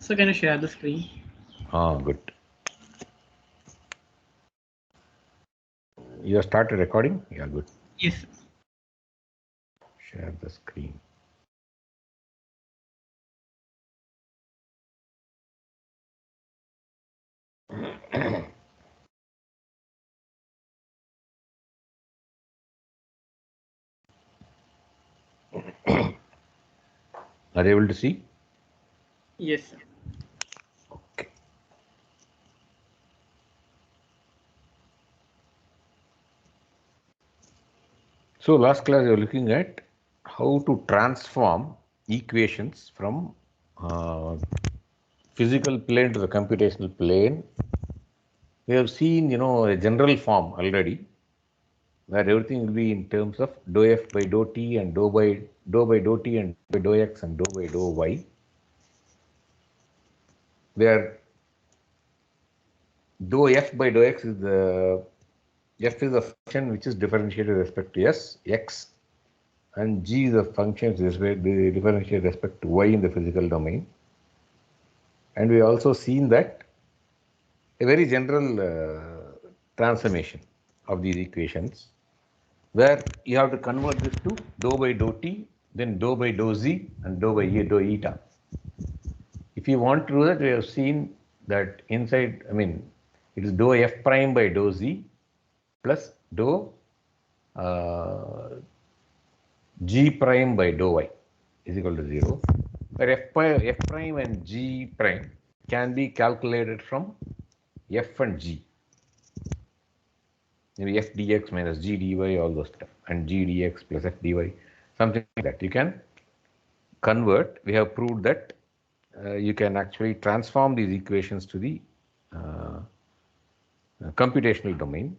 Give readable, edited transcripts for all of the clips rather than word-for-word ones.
So can you share the screen? Good. You have started recording? Yeah, good. Yes. Share the screen. Are you able to see? Yes, sir. Okay. So last class you were looking at how to transform equations from physical plane to the computational plane. We have seen, a general form already, where everything will be in terms of dou f by dou t and dou by dou t and by dou x and dou by dou y, where dou f by dou x is the f is a function which is differentiated with respect to s, x, and g is a function which is differentiated with respect to y in the physical domain. And we also seen that a very general transformation of these equations, where you have to convert this to dou by dou t, then dou by dou z, and dou by dou eta. If you want to do that, we have seen that inside, it is dou f prime by dou z plus dou g prime by dou y is equal to 0, where f prime and g prime can be calculated from f and g. Maybe f dx minus g dy, all those stuff, and g dx plus f dy, something like that. You can convert. We have proved that you can actually transform these equations to the uh, computational domain.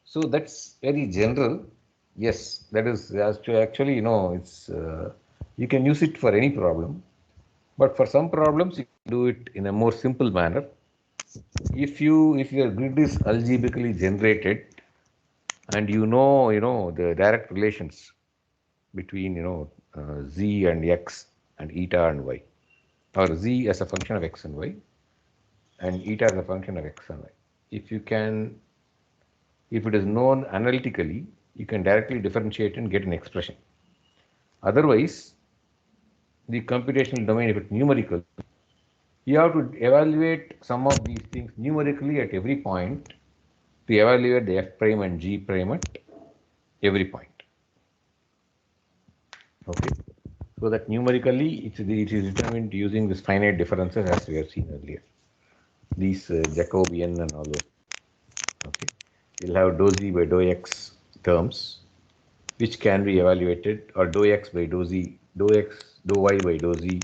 So that's very general. Yes, that is actually, it's you can use it for any problem, but for some problems you can do it in a more simple manner. If your grid is algebraically generated and the direct relations between z and x and eta and y, or z as a function of x and y and eta as a function of x and y. If it is known analytically, you can directly differentiate and get an expression. Otherwise, the computational domain, if it's numerical, you have to evaluate some of these things numerically at every point to evaluate the f prime and g prime at every point. Okay. So that numerically it is determined using this finite differences as we have seen earlier. These Jacobian and all those. Okay. You'll have dou z by dou x terms which can be evaluated, or dou x by dou z, dou x, dou y by dou z,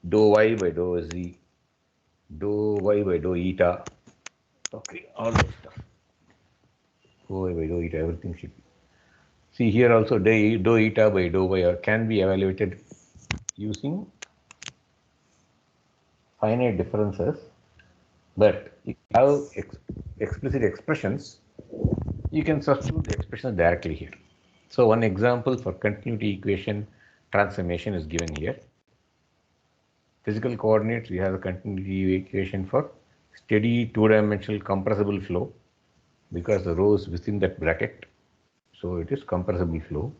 dou y by dou z, dou y by dou eta. Okay, all this stuff. Dou y by dou eta, everything should be. See here also dou eta by dou y can be evaluated using finite differences, but if you have explicit expressions, you can substitute the expressions directly here. So one example for continuity equation transformation is given here. Physical coordinates, we have a continuity equation for steady two-dimensional compressible flow because the rho is within that bracket. So it is compressible flow.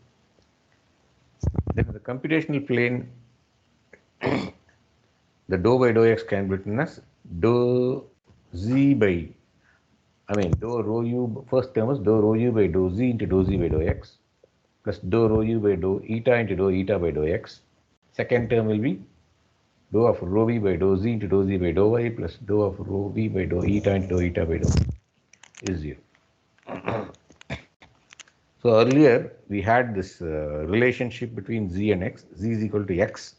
Then the computational plane, the dou by dou x can be written as dou z by, dou rho u, first term is dou rho u by dou z into dou z by dou x plus dou rho u by dou eta into dou eta by dou x. Second term will be dou of rho v by dou z into dou z by dou y plus dou of rho v by dou eta into dou eta by dou is 0. So earlier we had this relationship between z and x. Z is equal to x.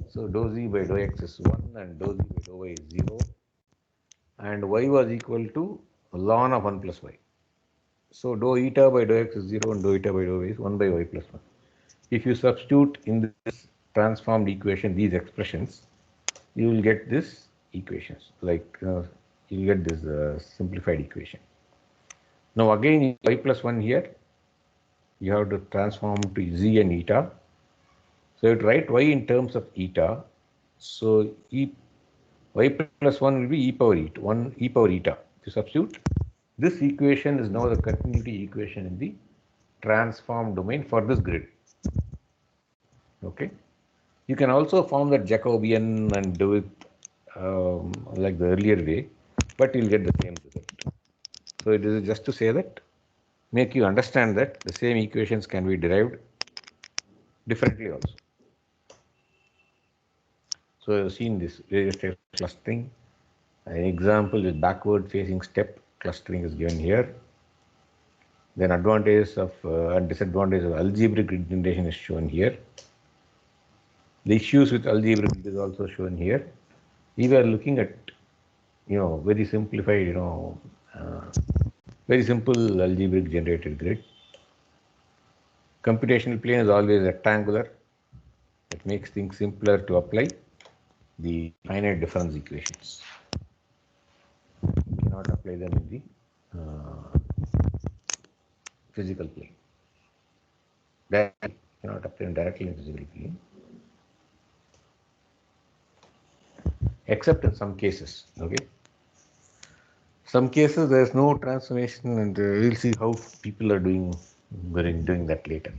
So dou z by dou x is 1 and dou z by dou y is 0. And y was equal to ln of 1 plus y. So dou eta by dou x is 0 and dou eta by dou y is 1 by y plus 1. If you substitute in this transformed equation these expressions, you will get this equations, like you will get this simplified equation. Now again y plus 1 here, you have to transform to z and eta. So you write y in terms of eta. So y plus 1 will be e power eta, 1 e power eta. To substitute, this equation is now the continuity equation in the transform domain for this grid. Okay. You can also form that Jacobian and do it like the earlier way, but you'll get the same result. So it is just to say that, make you understand that the same equations can be derived differently also. So I've seen this various types of clustering. An example is backward facing step clustering is given here. Then advantages of and disadvantages of algebraic grid generation is shown here. The issues with algebraic grid is also shown here. We were looking at, very simplified, very simple algebraic generated grid. Computational plane is always rectangular. It makes things simpler to apply the finite difference equations. You cannot apply them in the physical plane. Directly, you cannot apply them directly in physical plane, except in some cases. Okay. Some cases there is no transformation, and we'll see how people are doing that later.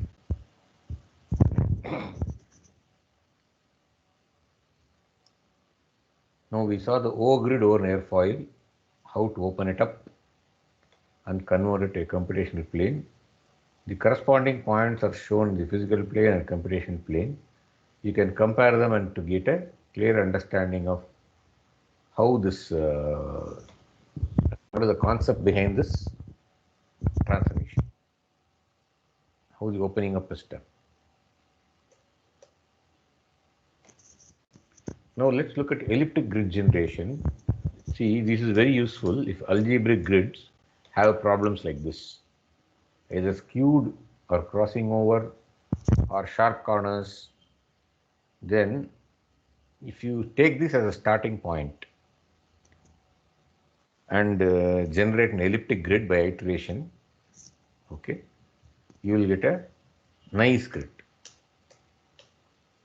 Now we saw the O grid over an airfoil, how to open it up and convert it to a computational plane. The corresponding points are shown in the physical plane and computational plane. You can compare them and to get a clear understanding of how this, what is the concept behind this transformation, how the opening up is done. Now let's look at elliptic grid generation. See, this is very useful if algebraic grids have problems like this, either skewed or crossing over or sharp corners. Then if you take this as a starting point and generate an elliptic grid by iteration, okay, you will get a nice grid.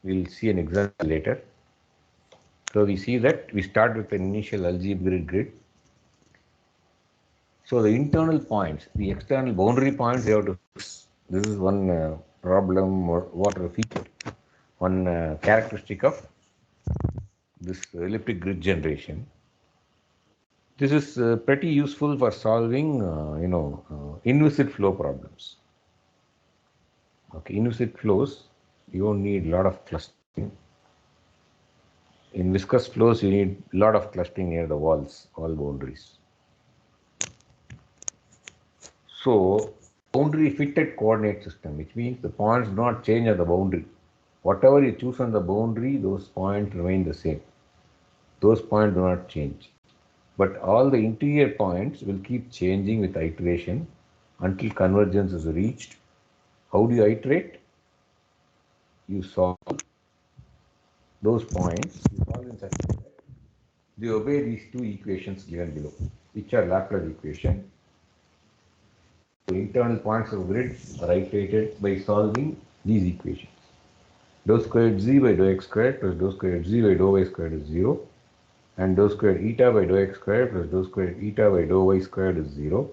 We will see an example later. So we see that we start with an initial algebraic grid. So the internal points, the external boundary points, you have to fix. This is one problem or what a feature, one characteristic of this elliptic grid generation. This is pretty useful for solving, inviscid flow problems. Okay, inviscid flows, you don't need a lot of clustering. In viscous flows, you need a lot of clustering near the walls, all boundaries. So, boundary fitted coordinate system, which means the points do not change at the boundary. Whatever you choose on the boundary, those points remain the same. Those points do not change. But all the interior points will keep changing with iteration until convergence is reached. How do you iterate? You solve those points, you solve in such a way that they obey these two equations given below, which are Laplace equation. The internal points of grid are iterated by solving these equations. Dou squared z by dou x squared plus dou squared z by dou y squared is 0, and dou squared eta by dou x squared plus dou squared eta by dou y squared is 0.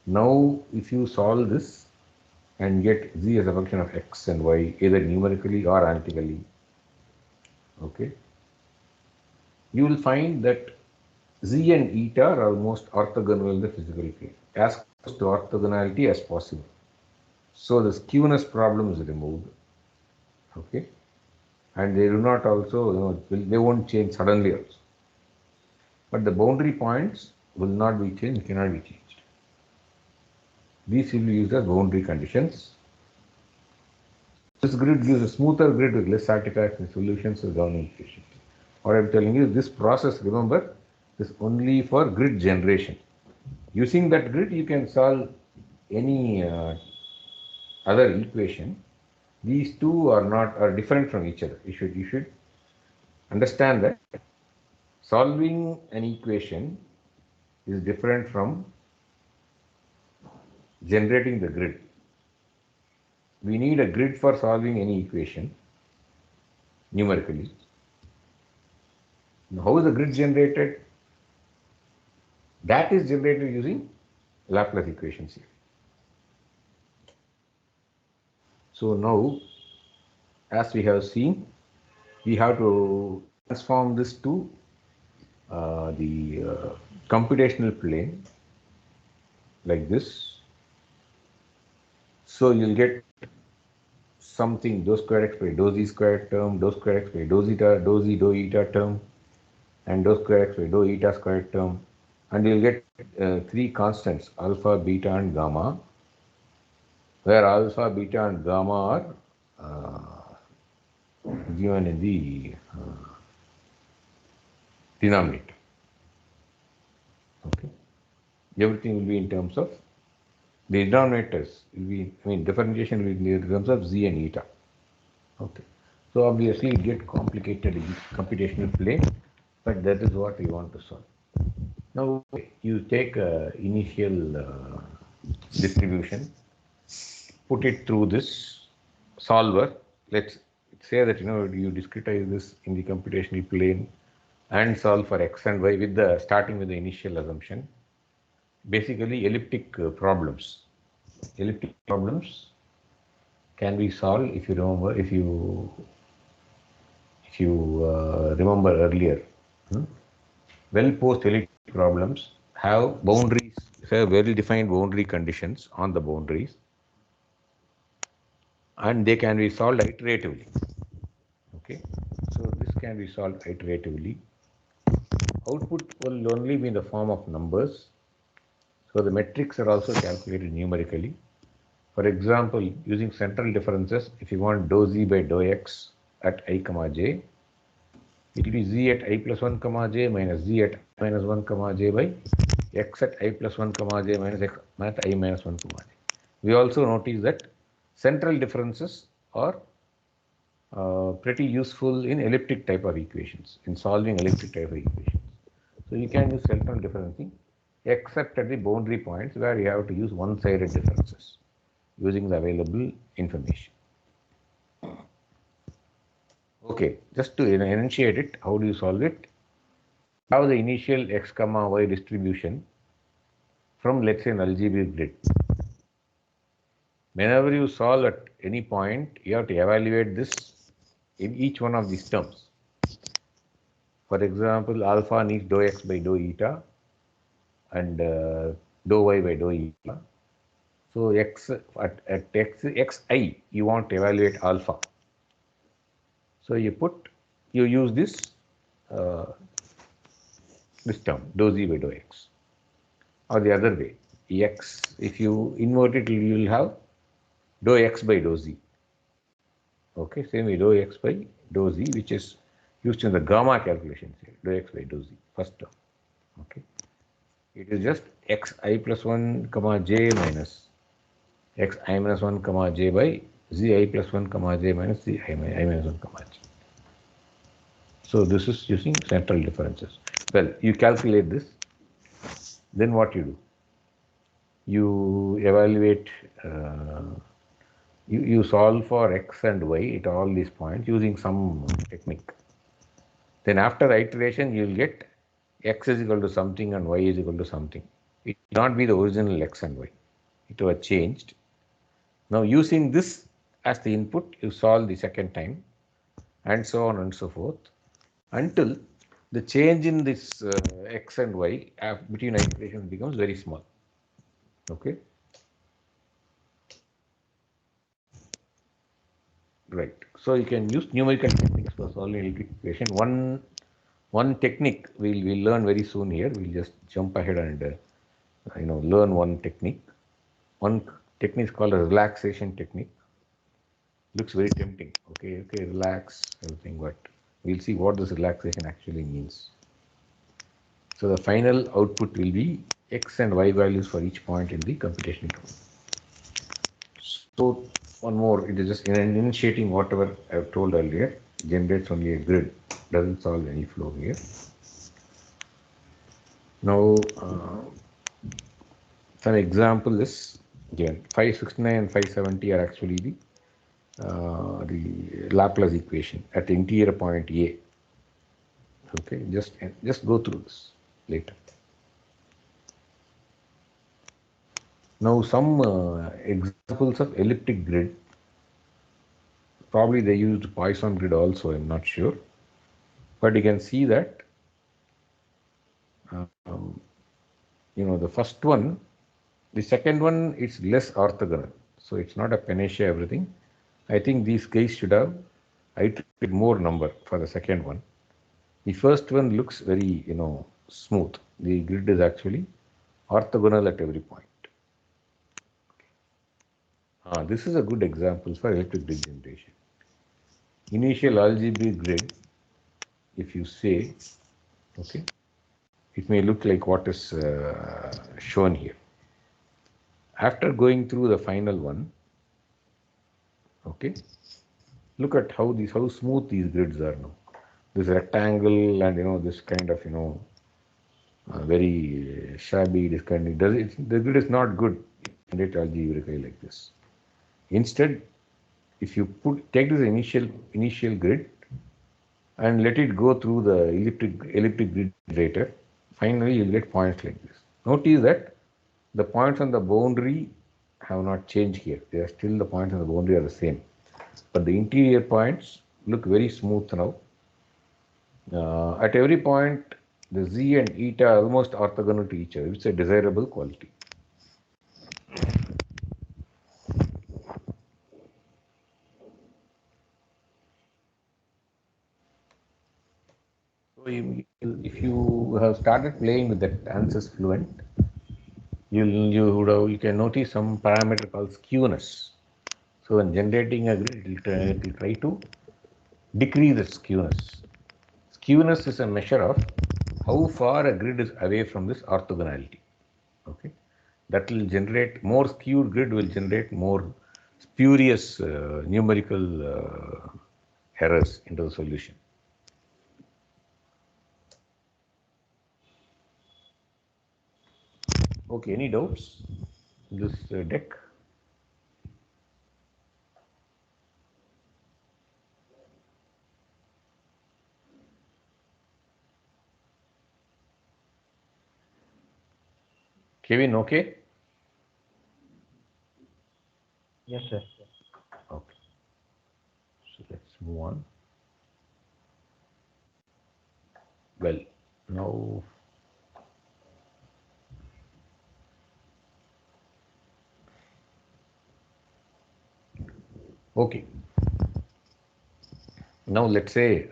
Now, if you solve this and get z as a function of x and y, either numerically or analytically, okay, you will find that z and eta are almost orthogonal in the physical plane, as close to orthogonality as possible. So the skewness problem is removed, okay, and they do not also, they won't change suddenly also. But the boundary points will not be changed, cannot be changed. These will be used as boundary conditions. This grid gives a smoother grid with less artifacts and solutions of governing equations. What I'm telling you, this process, remember, is only for grid generation. Using that grid, you can solve any other equation. These two are different from each other. You should understand that solving an equation is different from generating the grid. We need a grid for solving any equation numerically. Now, how is the grid generated? That is generated using Laplace equations here. So now, as we have seen, we have to transform this to the computational plane like this. So you'll get something dou square x by dou z squared term, dou square x by dou zeta, dou z dou eta term, and dou square x by dou eta squared term, and you'll get three constants, alpha, beta, and gamma, where alpha, beta, and gamma are given in the denominator. Okay, everything will be in terms of the denominators will be, differentiation will be in terms of z and eta. Okay, so obviously it gets complicated in computational plane, but that is what we want to solve. Now you take initial distribution, put it through this solver. Let's say that you discretize this in the computational plane and solve for x and y with the starting with the initial assumption. Basically elliptic problems. Elliptic problems can be solved if you remember earlier. Well-posed elliptic problems have boundaries, have well-defined boundary conditions on the boundaries, and they can be solved iteratively. Okay, so this can be solved iteratively. Output will only be in the form of numbers, so the metrics are also calculated numerically. For example, using central differences, if you want dou z by dou x at I comma j, it will be z at I plus 1 comma j minus z at I minus 1 comma j by x at I plus 1 comma j minus x at I minus 1 comma j. We also notice that central differences are pretty useful in elliptic type of equations, in solving elliptic type of equations. So you can use central differencing except at the boundary points where you have to use one-sided differences using the available information. Okay, just to enunciate it, how do you solve it? Have the initial x comma y distribution from, let's say, an algebraic grid. Whenever you solve at any point, you have to evaluate this in each one of these terms. For example, alpha needs dou x by dou eta and dou y by dou eta. So x at xi, you want to evaluate alpha. So you use this term dou z by dou x, or the other way, x, if you invert it, you will have dou x by dou z. Okay, same way dou x by dou z, which is used in the gamma calculations here, dou x by dou z, first term. Okay, it is just xi plus 1 comma j minus xi minus 1 comma j by zi plus 1 comma j minus zi minus 1 comma j. So this is using central differences. Well, you calculate this, then what you do? You evaluate, you solve for x and y at all these points using some technique. Then after iteration, you will get x is equal to something and y is equal to something. It will not be the original x and y. It was changed. Now using this as the input, you solve the second time, and so on and so forth, until the change in this x and y between iterations becomes very small. Okay. Right. So you can use numerical techniques for solving elliptic equation. One technique we'll learn very soon here. We'll just jump ahead and learn one technique. One technique is called a relaxation technique. Looks very tempting. Okay, relax everything, but we'll see what this relaxation actually means. So the final output will be x and y values for each point in the computational domain. So one more, it is just initiating whatever I have told earlier, generates only a grid, doesn't solve any flow here. Now some example is given. 569 and 570 are actually the Laplace equation at the interior point A. Okay, just go through this later. Now some examples of elliptic grid. Probably they used Poisson grid also, I'm not sure. But you can see that, the first one, the second one, it's less orthogonal. So it's not a panacea, everything. I think these guys should have iterated more number for the second one. The first one looks very, smooth. The grid is actually orthogonal at every point. This is a good example for elliptic grid generation. Initial algebraic grid, if you say, okay, it may look like what is shown here. After going through the final one, okay, look at how smooth these grids are now. This rectangle and this kind of very shabby, this kind of the grid is not good in it algebraically like this. Instead, if you take this initial grid and let it go through the elliptic grid generator, finally you'll get points like this. Notice that the points on the boundary have not changed here. They are still, the points on the boundary are the same. But the interior points look very smooth now. At every point, the z and eta are almost orthogonal to each other. It's a desirable quality. So if you have started playing with that ANSYS Fluent, you can notice some parameter called skewness. So when generating a grid, it will try to decrease the skewness. Skewness is a measure of how far a grid is away from this orthogonality. Okay, that will generate more skewed grid, will generate more spurious numerical errors into the solution. Okay, any doubts in this deck? Kevin, okay? Yes, sir. Okay. So let's move on. Well, now okay. Now let's say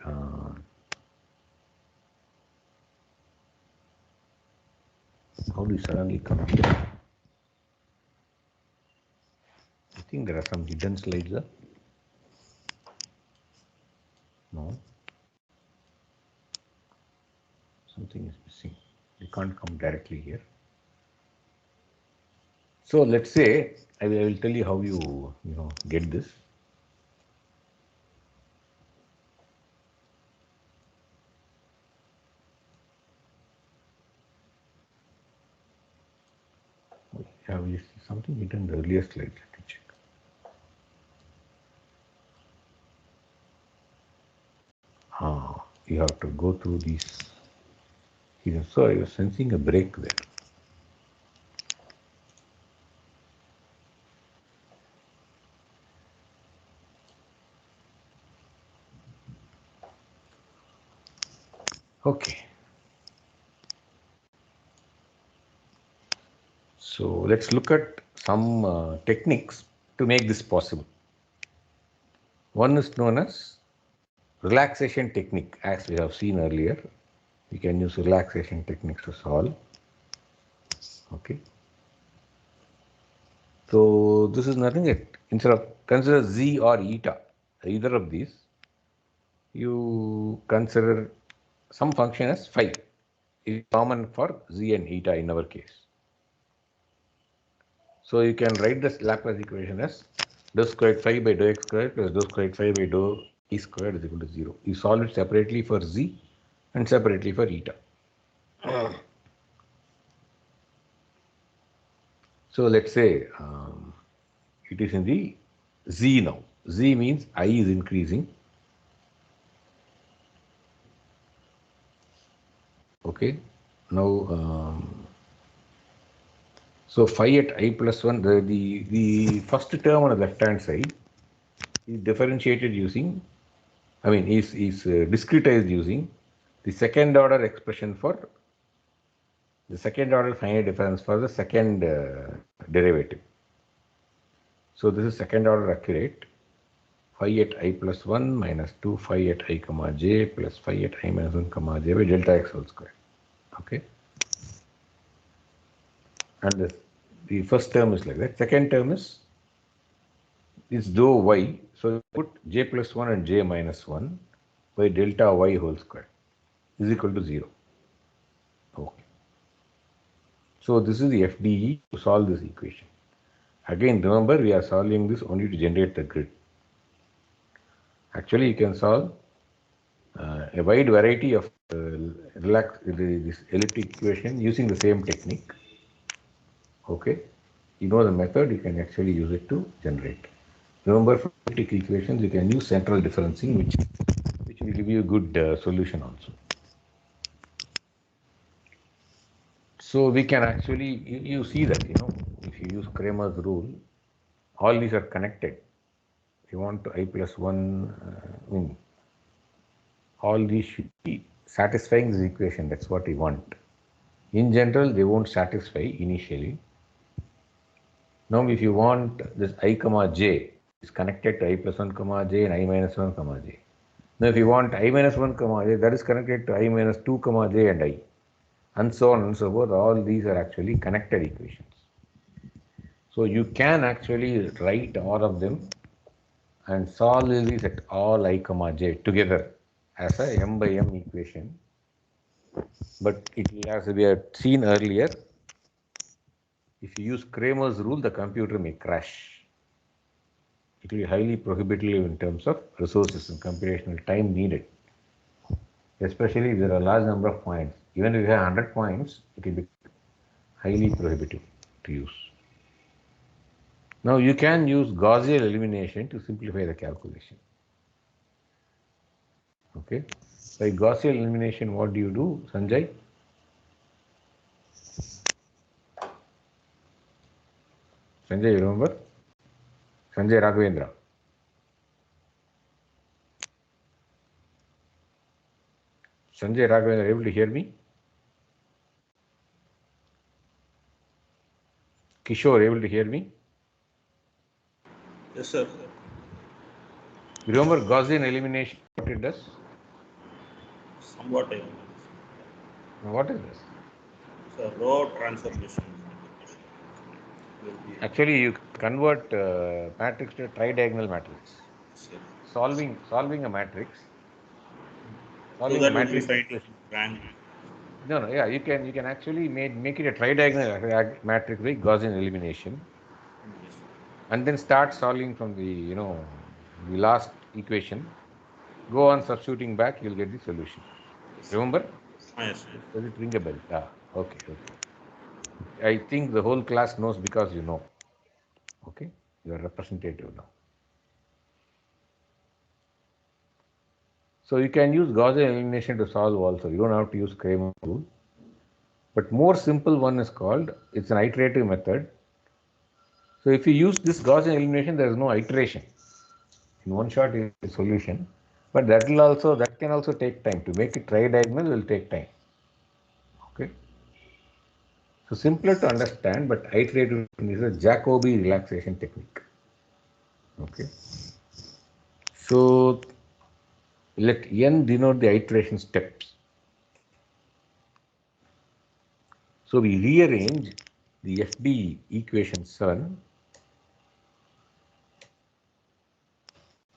how do you suddenly come here? I think there are some hidden slides there. No. Something is missing. We can't come directly here. So let's say I will tell you how you get this. Have you seen something hidden in the earlier slide? Let me check. You have to go through these. So I was sensing a break there. Okay. So let's look at some techniques to make this possible. One is known as relaxation technique, as we have seen earlier. We can use relaxation techniques to solve. Okay. So this is nothing that instead of consider z or eta, either of these, you consider some function as phi. It is common for z and eta in our case. So you can write this Laplace equation as dou squared phi by dou x squared plus dou squared phi by dou e squared is equal to 0. You solve it separately for z and separately for eta. So let's say it is in the z now. Z means I is increasing. Okay. Now, so phi at I plus 1, the first term on the left hand side is differentiated using, I mean, is discretized using the second order expression for the second order finite difference for the second derivative. So this is second order accurate. Phi at I plus 1 minus 2 phi at I comma j plus phi at I minus 1 comma j by delta x whole square. Okay. And the first term is like that. Second term is dou y. So put j plus 1 and j minus 1 by delta y whole square is equal to 0. Okay. So this is the FDE to solve this equation. Again, remember we are solving this only to generate the grid. Actually, you can solve a wide variety of this elliptic equation using the same technique. Okay. You know the method, you can actually use it to generate. Remember, for elliptic equations, you can use central differencing, which will give you a good solution also. So we can actually, you see that, if you use Cramer's rule, all these are connected. If you want to I plus 1, all these should be satisfying this equation. That's what we want. In general, they won't satisfy initially. Now, if you want this I comma j is connected to I plus 1 comma j and I minus 1 comma j. Now, if you want I minus 1 comma j, that is connected to I minus 2 comma j and I, and so on and so forth. All these are actually connected equations. So you can actually write all of them and solve these at all I comma j together as a m by m equation. But it will, as we had seen earlier, if you use Cramer's rule, the computer may crash. It will be highly prohibitive in terms of resources and computational time needed. Especially if there are a large number of points. Even if you have 100 points, it will be highly prohibitive to use. Now you can use Gaussian elimination to simplify the calculation. Okay. By Gaussian elimination, what do you do, Sanjay? Sanjay, you remember? Sanjay Raghavendra. Sanjay Raghavendra, able to hear me? Kishore, able to hear me? Yes, sir. You remember Gaussian elimination, what it does? Somewhat. What is this? So row transformation. Actually, you convert matrix to a tridiagonal matrix. Sir. Solving a matrix. So that will be fine. Rank. No, yeah, you can actually make it a tridiagonal matrix by Gaussian elimination, Yes. and then start solving from the the last equation. Go on substituting back, you'll get the solution. Remember? Yes, sir. Does it ring a bell? Okay. I think the whole class knows because you know. Okay, you are representative now. So you can use Gaussian elimination to solve also. You don't have to use Cramer rule. But more simple one is called, it's an iterative method. So if you use this Gaussian elimination, there is no iteration. In one shot is the solution. But that can also take time. To make it tridiagonal will take time. Okay. So simpler to understand, but iterative is a Jacobi relaxation technique. Okay. So let n denote the iteration steps. So we rearrange the FD equation 7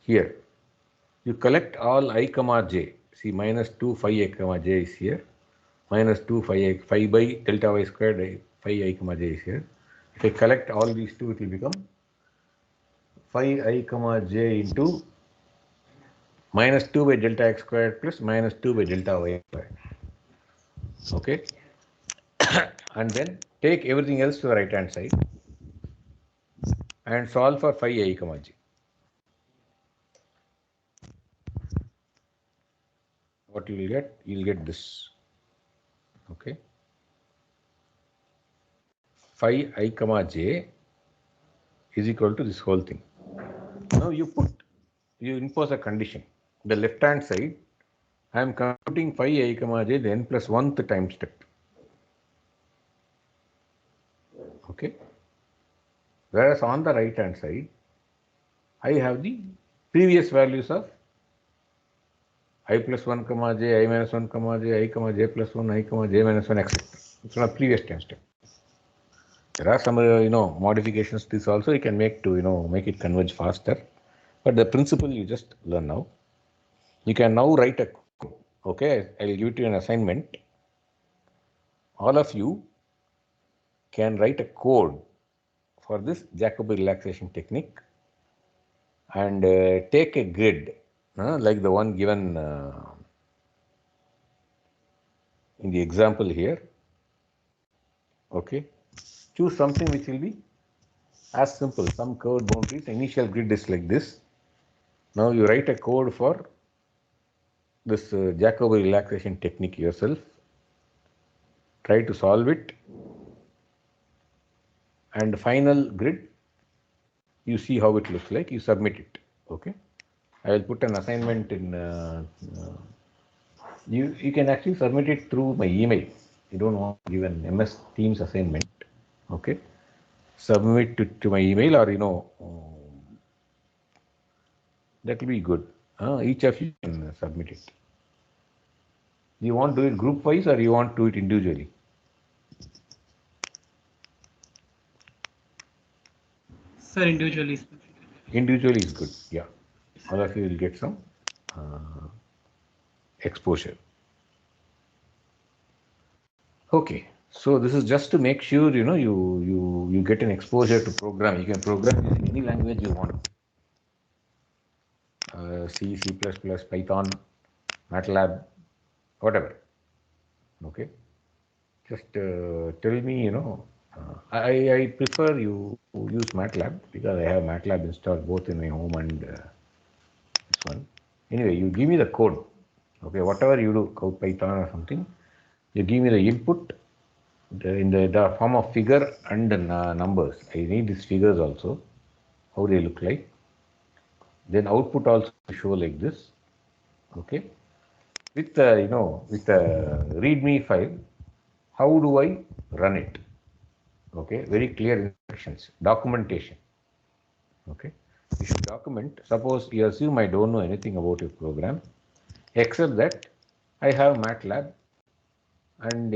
here. You collect all I comma j. See, minus 2 phi I comma j is here. Minus 2 phi by delta y squared phi I comma j is here. If I collect all these two, it will become phi I comma j into minus 2 by delta x squared plus minus 2 by delta y squared. Okay. And then take everything else to the right hand side and solve for phi I comma j. What you will get? You will get this. Okay. Phi I comma j is equal to this whole thing. Now you impose a condition. The left hand side, I am computing phi I comma j, the n plus 1th time step. Okay. Whereas on the right hand side, I have the previous values of I plus 1 comma j, I minus 1 comma j, I comma j plus 1, I comma j minus 1, etc. It's on a previous time step. There are some, modifications to this also you can make to, make it converge faster. But the principle you just learn now. You can now write a code. Okay, I'll give it to you an assignment. All of you can write a code for this Jacobi relaxation technique and take a grid like the one given in the example here. Okay, choose something which will be as simple, some curved boundaries. Initial grid is like this. Now you write a code for this Jacobi relaxation technique yourself. Try to solve it, and final grid, you see how it looks like, you submit it. Okay, I will put an assignment in you can actually submit it through my email. You don't want to give an MS Teams assignment. Okay, submit it to my email, or that will be good. Each of you can submit it. You want to do it group wise, or you want to do it individually? Sir, individually. Individually is good. Yeah, all of you will get some exposure. Okay, so this is just to make sure you get an exposure to program. You can program in any language you want. C, C++, Python, MATLAB, whatever. Okay, just tell me. I prefer you use MATLAB because I have MATLAB installed both in my home and this one. Anyway, you give me the code. Okay, whatever you do, code Python or something, you give me the input in the form of figure and numbers. I need these figures also, how they look like. Then output also show like this. Okay, with with the README file, how do I run it? Okay, very clear instructions, documentation. Okay, you should document. Suppose you assume I don't know anything about your program, except that I have MATLAB and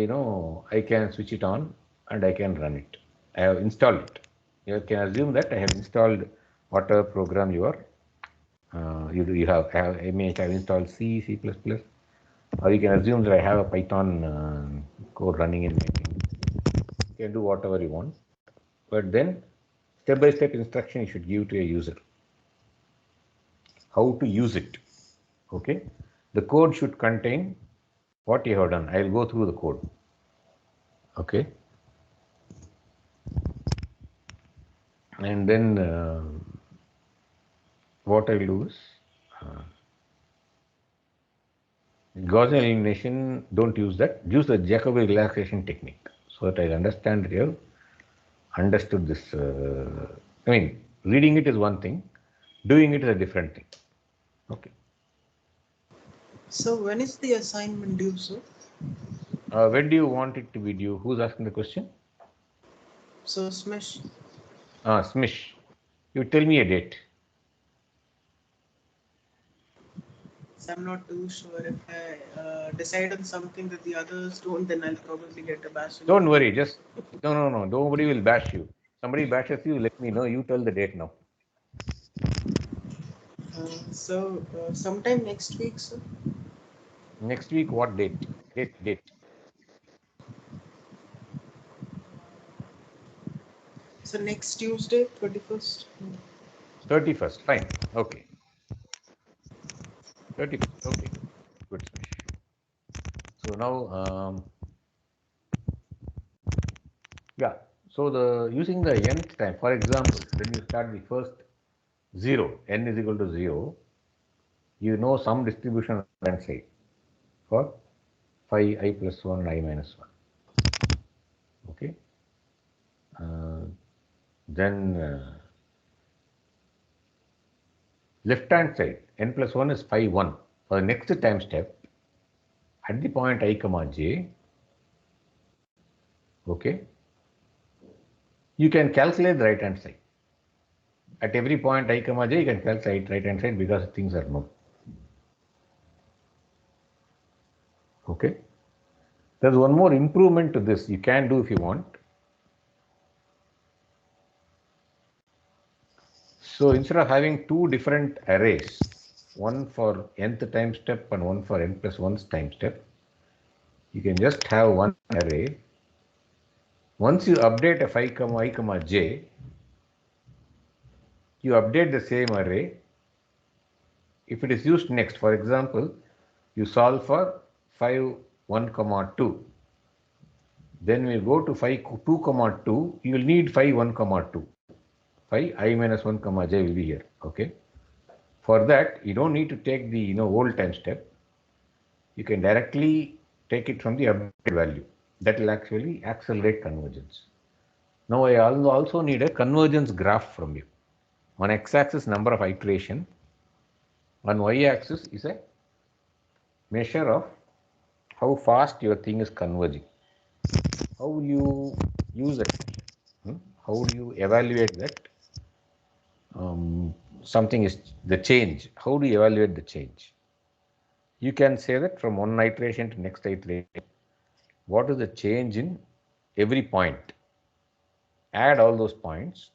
I can switch it on and I can run it. I have installed it. You can assume that I have installed whatever program you are you have. I may have installed C, C++, or you can assume that I have a Python code running in my thing. You can do whatever you want, but then step-by-step instruction you should give to a user. How to use it. Okay, the code should contain what you have done. I will go through the code. Okay, and then what I will do is Gaussian elimination. Don't use that. Use the Jacobi relaxation technique, so that I understand that you have understood this. I mean, reading it is one thing, doing it is a different thing. Okay. So when is the assignment due, sir? When do you want it to be due? Who's asking the question? So Smish. Smish. You tell me a date. So I'm not too sure. If I decide on something that the others don't, then I'll probably get a bash. Don't worry. Just no. Nobody will bash you. Somebody bashes you, let me know. You tell the date now. So sometime next week, sir. Next week, what date? Date. So next Tuesday, 21st. 31st. Fine. Okay. 31st. Okay. Good. So now, yeah. So using the nth time, for example, when you start the first 0, n is equal to 0, you know some distribution on the right side for phi I plus 1 and I minus 1. Okay. Then left hand side, n plus 1 is phi 1. For the next time step, at the point I comma j, okay, you can calculate the right hand side. At every point I comma j, you can calculate right hand side because things are known. Okay. There's one more improvement to this you can do if you want. So instead of having two different arrays, one for nth time step and one for n plus 1th time step, you can just have one array. Once you update a phi comma I comma j, you update the same array. If it is used next, for example, you solve for phi 1 comma 2. Then we go to phi 2 comma 2, you will need phi 1 comma 2. Phi I minus 1 comma j will be here. Okay. For that, you don't need to take the old time step. You can directly take it from the updated value. That will actually accelerate convergence. Now I also need a convergence graph from you. On x-axis number of iteration, on y-axis is a measure of how fast your thing is converging. How will you use it? How will you evaluate that? Something is the change. How do you evaluate the change? You can say that from one iteration to next iteration, what is the change in every point? Add all those points,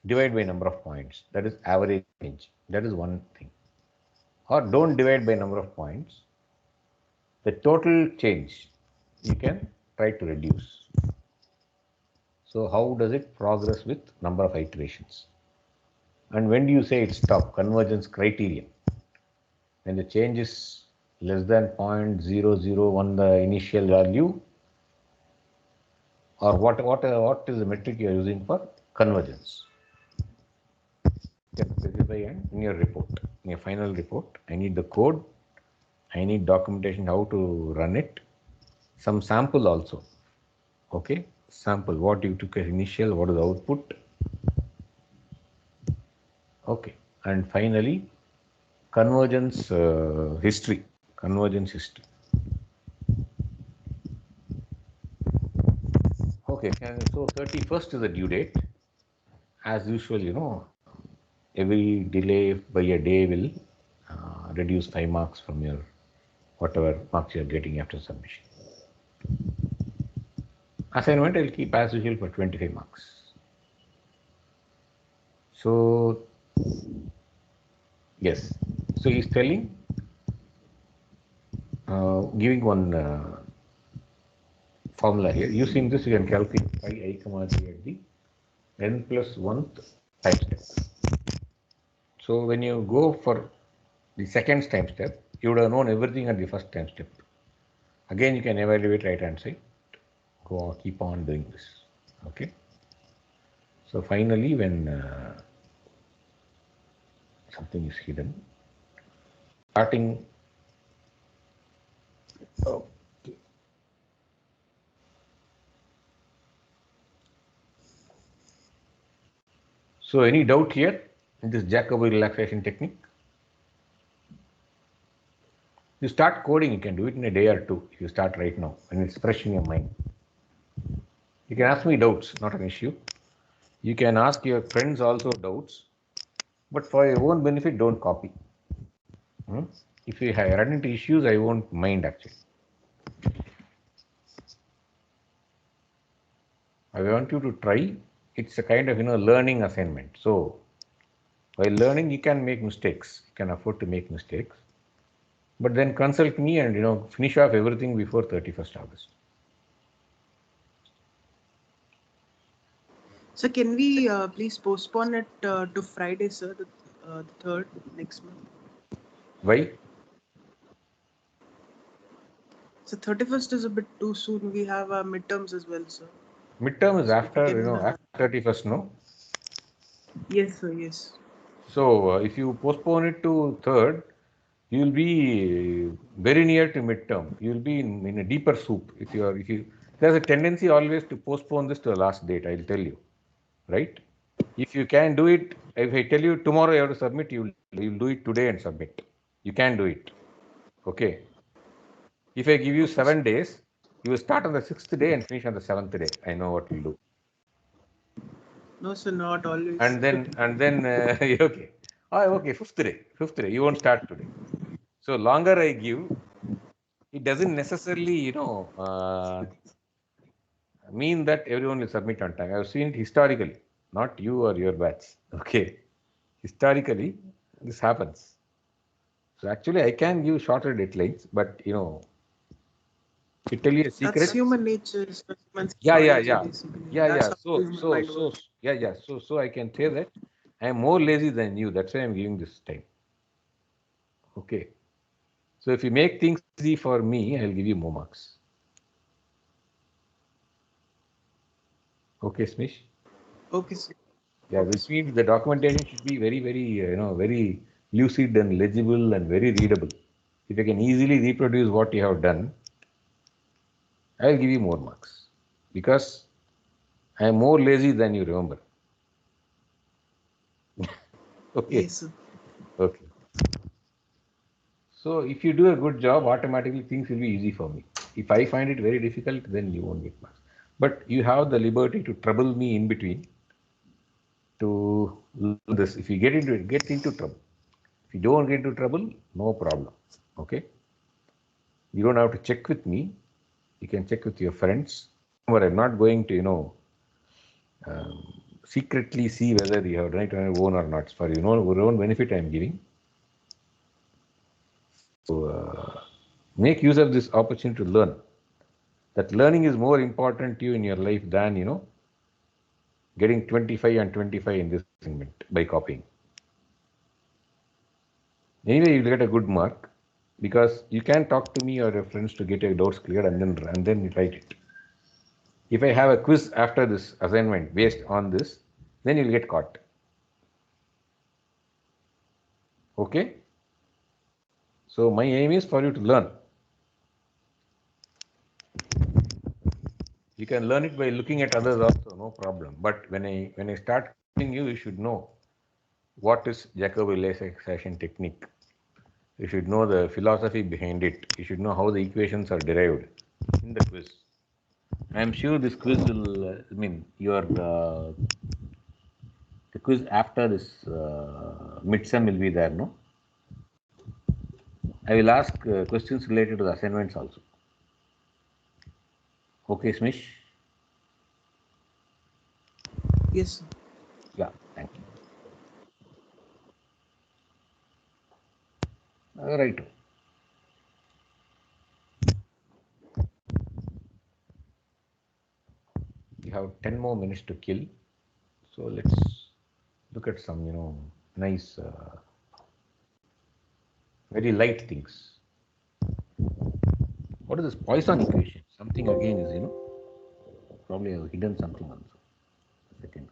divide by number of points. That is average change. That is one thing. Or don't divide by number of points. The total change you can try to reduce. So how does it progress with number of iterations? And when do you say it stop? Convergence criterion. When the change is less than 0.001 the initial value, or what is the metric you are using for convergence? You can specify in your report, in your final report. I need the code, I need documentation how to run it, some sample also. Okay, sample what you took as initial, what is the output. Okay, and finally convergence history. Convergence history. Okay, so 31st is the due date. As usual, every delay by a day will reduce 5 marks from your whatever marks you are getting after submission. Assignment I will keep as usual for 25 marks. So yes, so he is telling, giving one formula here. Using this, you can calculate phi I comma j at the n plus 1th time step. So when you go for the second time step, you would have known everything at the first time step. Again, you can evaluate right hand side. Go on, keep on doing this. Okay. So finally, when something is hidden, starting. Okay. So any doubt here in this Jacobi relaxation technique? You start coding, you can do it in a day or two if you start right now and it's fresh in your mind. You can ask me doubts, not an issue. You can ask your friends also doubts, but for your own benefit, don't copy. If you run into issues, I won't mind actually. I want you to try. It's a kind of learning assignment. So while learning, you can make mistakes. You can afford to make mistakes. But then consult me and finish off everything before 31st August. So can we please postpone it to Friday, sir, the 3rd next month? Why? So 31st is a bit too soon. We have our midterms as well, sir. Midterm is So after, if we can, after 31st, no? Yes, sir, yes. So if you postpone it to 3rd, you will be very near to midterm, you will be in a deeper soup. There's a tendency always to postpone this to the last date, I'll tell you, right? If you can do it, if I tell you tomorrow you have to submit, you'll do it today and submit. You can do it. Okay. If I give you 7 days, you will start on the 6th day and finish on the 7th day. I know what you'll do. No, sir, not always. And then okay. Oh, okay, fifth day. You won't start today. So longer I give, it doesn't necessarily, mean that everyone will submit on time. I've seen it historically, not you or your batch. Okay. Historically, this happens. So actually, I can give shorter deadlines, but to tell you a secret. That's human nature. Human Yeah. basically. That's how human mind works. So I can say that I am more lazy than you. That's why I'm giving this time. Okay. So if you make things easy for me, I'll give you more marks. Okay, Smish? Okay, sir. Yeah, which means the documentation should be very, very, very lucid and legible and very readable. If you can easily reproduce what you have done, I'll give you more marks because I am more lazy than you remember. Okay. Yes, sir. Okay. So if you do a good job, automatically things will be easy for me. If I find it very difficult, then you won't get marks. But you have the liberty to trouble me in between to learn this. If you get into it, get into trouble. If you don't get into trouble, no problem. Okay. You don't have to check with me. You can check with your friends. But I'm not going to, secretly see whether you have done it on your own or not. For your own benefit, I'm giving. So make use of this opportunity to learn. That learning is more important to you in your life than, getting 25 and 25 in this assignment by copying. Anyway, you'll get a good mark because you can talk to me or your friends to get your doubts cleared and then write it. If I have a quiz after this assignment based on this, then you'll get caught. Okay? So my aim is for you to learn. You can learn it by looking at others also, no problem. But when I start teaching you, you should know what is Jacobi relaxation technique. You should know the philosophy behind it. You should know how the equations are derived in the quiz. I am sure this quiz will, the quiz after this midsem will be there, no? I will ask questions related to the assignments also. Okay, Smish? Yes, sir. Yeah, thank you. Right. We have 10 more minutes to kill. So let's look at some, nice, very light things. What is this Poisson equation? Something again is, probably I've hidden something also. Second.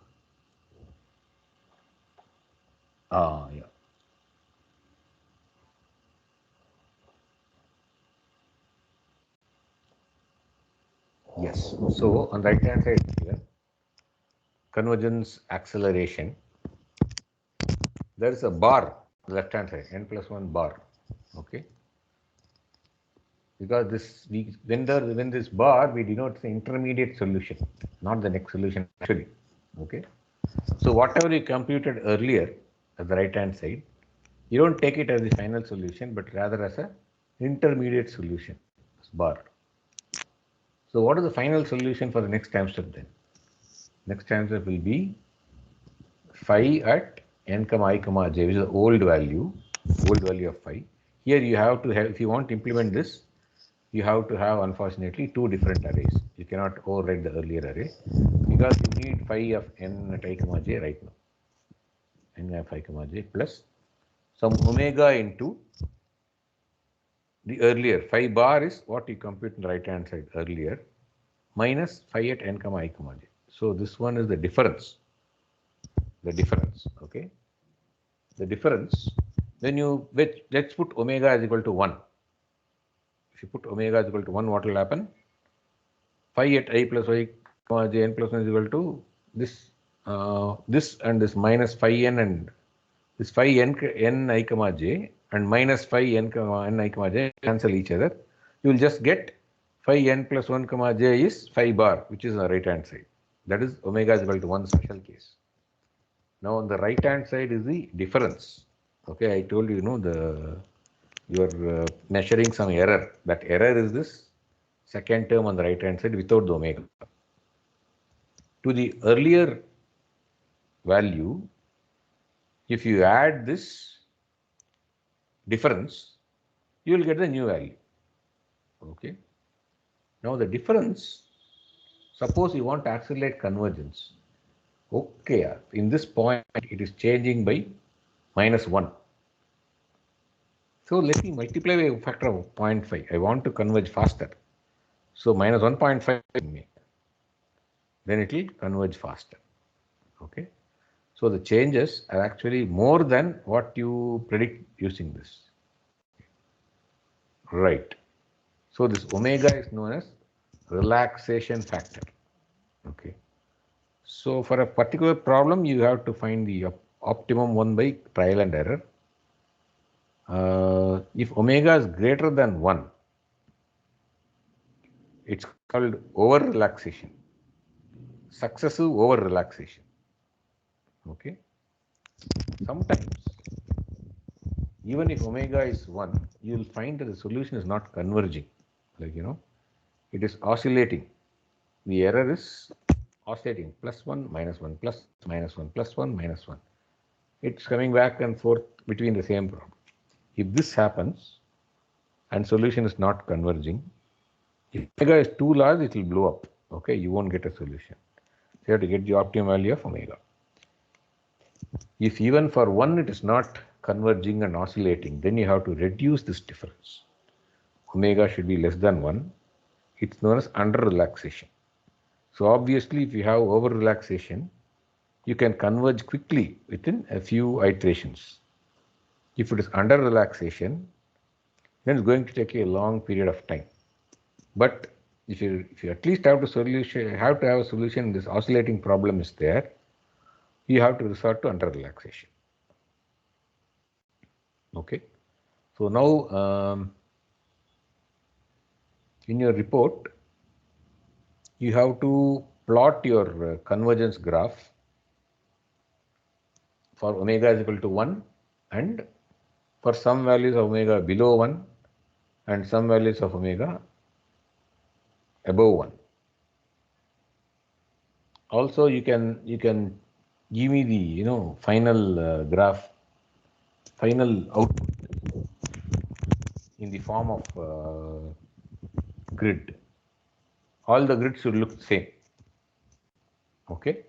Yeah. Yes. So on the right hand side here, convergence acceleration. There is a bar on the left hand side, n+1 bar. Okay. Because when this bar, we denote the intermediate solution, not the next solution actually. Okay. So whatever you computed earlier at the right hand side, you don't take it as the final solution, but rather as a intermediate solution, this bar. So what is the final solution for the next time step then? Next time step will be phi at n comma I comma j, which is the old value of phi. Here you have to have, if you want to implement this, you have to have unfortunately two different arrays. You cannot override the earlier array because you need phi of n at I comma j right now. N of I comma j plus some omega into the earlier. Phi bar is what you compute on the right hand side earlier minus phi at n comma I comma j. So this one is the difference. Okay. The difference, when let's put omega is equal to 1. If you put omega is equal to 1, what will happen? Phi at I plus y comma j n plus 1 is equal to this, this and this minus phi n and this phi n I comma j and minus phi n I comma j cancel each other. You will just get phi n plus 1 comma j is phi bar, which is on the right hand side. That is omega is equal to 1 special case. Now on the right hand side is the difference. Okay, I told you, you are measuring some error. That error is this second term on the right hand side without the omega. To the earlier value, if you add this difference, you will get the new value. Okay. Now the difference, suppose you want to accelerate convergence. Okay, in this point it is changing by -1. So let me multiply by a factor of 0.5. I want to converge faster. So minus 1.5, then it will converge faster. Okay. So the changes are actually more than what you predict using this. Right. So this omega is known as relaxation factor. Okay. So for a particular problem, you have to find the optimum one by trial and error. If omega is greater than 1, it's called over relaxation, successive over relaxation. Okay. Sometimes, even if omega is 1, you will find that the solution is not converging. Like, it is oscillating. The error is oscillating +1, -1, plus -1, +1, -1. It's coming back and forth between the same problem. If this happens and solution is not converging, if omega is too large, it will blow up. Okay, you won't get a solution. So you have to get the optimum value of omega. If even for 1 it is not converging and oscillating, then you have to reduce this difference. Omega should be less than 1. It's known as under relaxation. So obviously, if you have over relaxation, you can converge quickly within a few iterations. If it is under relaxation, then it's going to take a long period of time. But if you at least have to have a solution, this oscillating problem is there, you have to resort to under relaxation. Okay. So now in your report, you have to plot your convergence graph for omega is equal to 1 and for some values of omega below 1 and some values of omega above 1. Also, you can give me the final graph, final output in the form of grid. All the grids should look the same. Okay.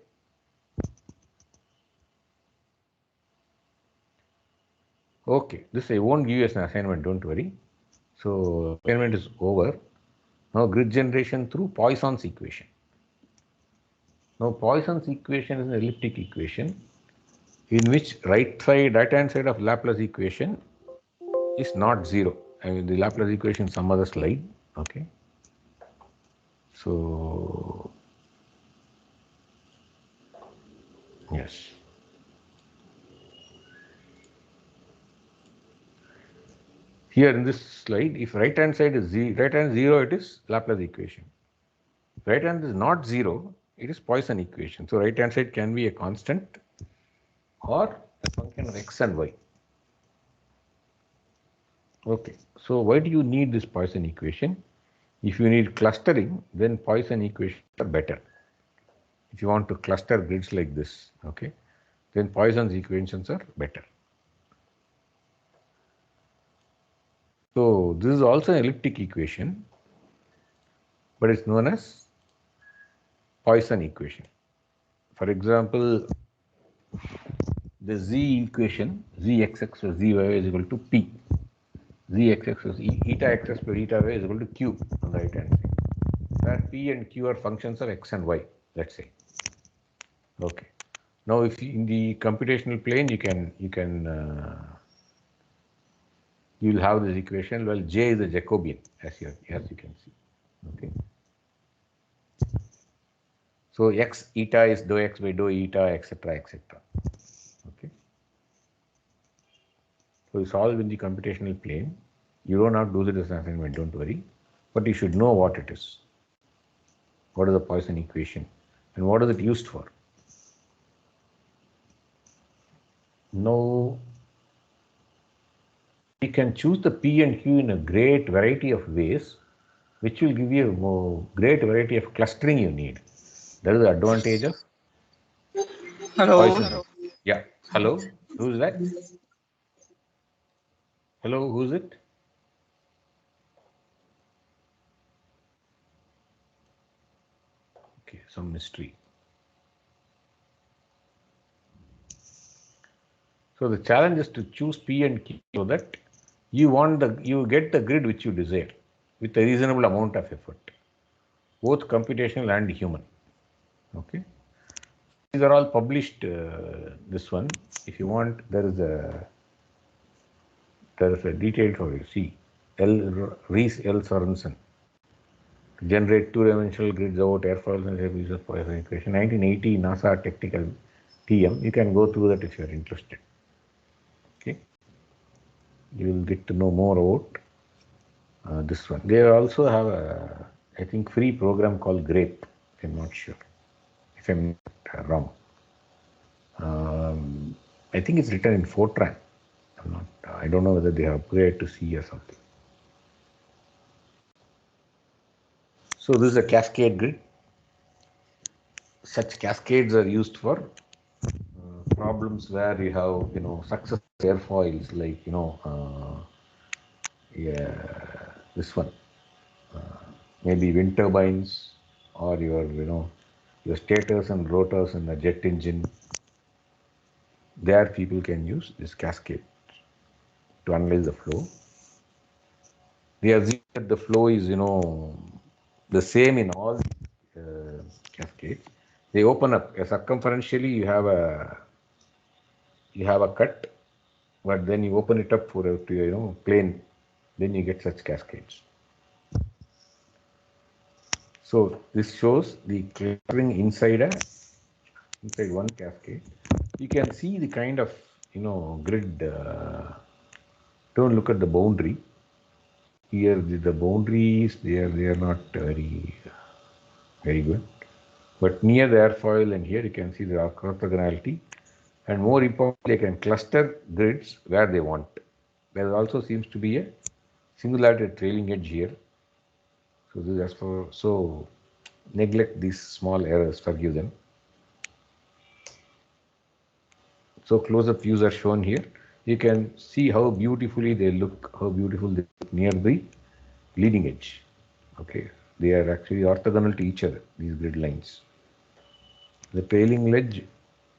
Okay, this I won't give you as an assignment, don't worry. So assignment is over. Now grid generation through Poisson's equation. Now Poisson's equation is an elliptic equation in which right hand side of Laplace equation is not 0. I mean the Laplace equation some other slide. Okay. So yes. Here in this slide, if right hand side is 0, it is Laplace equation. Right hand is not 0, it is Poisson equation. So right hand side can be a constant or a function of x and y. Okay, so why do you need this Poisson equation? If you need clustering, then Poisson equations are better. If you want to cluster grids like this, okay, then Poisson's equations are better. So this is also an elliptic equation, but it's known as Poisson equation. For example, the z equation, zxx plus zy is equal to p. Zxx plus eta xx plus eta y is equal to q on the right hand side, where p and q are functions of x and y, let's say. Okay. Now, if in the computational plane, you you will have this equation. Well, J is a Jacobian, as you can see. Okay. So x eta is dou x by dou eta, etc., etc. Okay. So you solve in the computational plane. You don't have to do this assignment, don't worry. But you should know what it is. What is the Poisson equation? And what is it used for? Now, we can choose the P and Q in a great variety of ways, which will give you a more great variety of clustering you need. That is the advantage of Poisson. Yeah. Hello? Who's that? Hello, who's it? Okay, some mystery. So the challenge is to choose P and Q so that you get the grid which you desire with a reasonable amount of effort, both computational and human. Okay. These are all published. This one, if you want, there is a detail for you. See, Rees L. Sorensen. Generate two-dimensional grids about airfoils and uses Poisson equation. 1980 NASA technical TM. You can go through that if you are interested. Okay. You will get to know more about this one. They also have a, I think, free program called Grape. I'm not sure if I'm not wrong. I think it's written in Fortran. I don't know whether they have upgraded to C or something. So this is a cascade grid. Such cascades are used for problems where you have, successive airfoils like, this one, maybe wind turbines, or your, your stators and rotors in the jet engine. There people can use this cascade to analyze the flow. They assume that the flow is, the same in all cascades. They open up circumferentially. You have a cut, but then you open it up for a plane. Then you get such cascades. So this shows the clustering inside one cascade. You can see the kind of grid. Don't look at the boundary. Here the boundaries they are not very good. But near the airfoil and here you can see the orthogonality, and more importantly, you can cluster grids where they want. There also seems to be a singularity trailing edge here. So this is so neglect these small errors, forgive them. So close-up views are shown here. You can see how beautifully they look, near the leading edge. Okay, they are actually orthogonal to each other, these grid lines. The trailing edge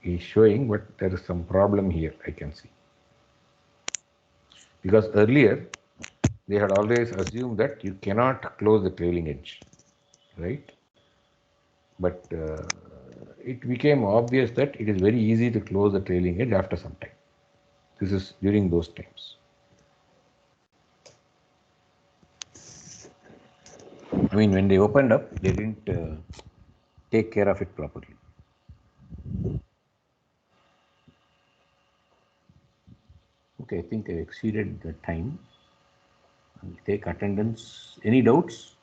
is showing, but there is some problem here, I can see. Because earlier, they had always assumed that you cannot close the trailing edge, right? But it became obvious that it is very easy to close the trailing edge after some time. This is during those times. I mean, when they opened up, they didn't take care of it properly. Okay, I think I exceeded the time. I'll take attendance. Any doubts?